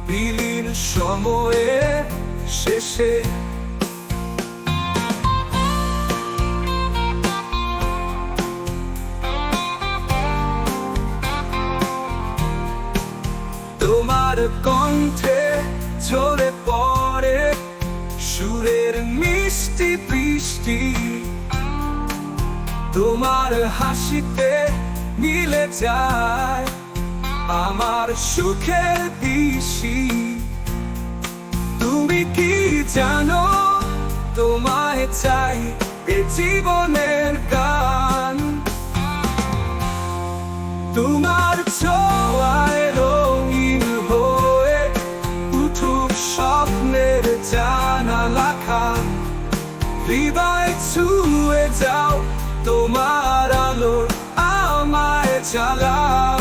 বিলীন সময়ের শেষে। তোমার কণ্ঠে ঝরে পড়ে সুরের মিষ্টি বৃষ্টি, তোমার হাসিতে মিলে যায় আমার সুখের দিশি। তুমি কি জানো, তোমায় চাই এ জীবনের গান। তোমার ছোঁয়ায় রঙিন হয়ে উঠুক স্বপ্নের জানালা খান। হৃদয় ছুঁয়ে যাও, তোমার আলো আমায় জ্বালাও।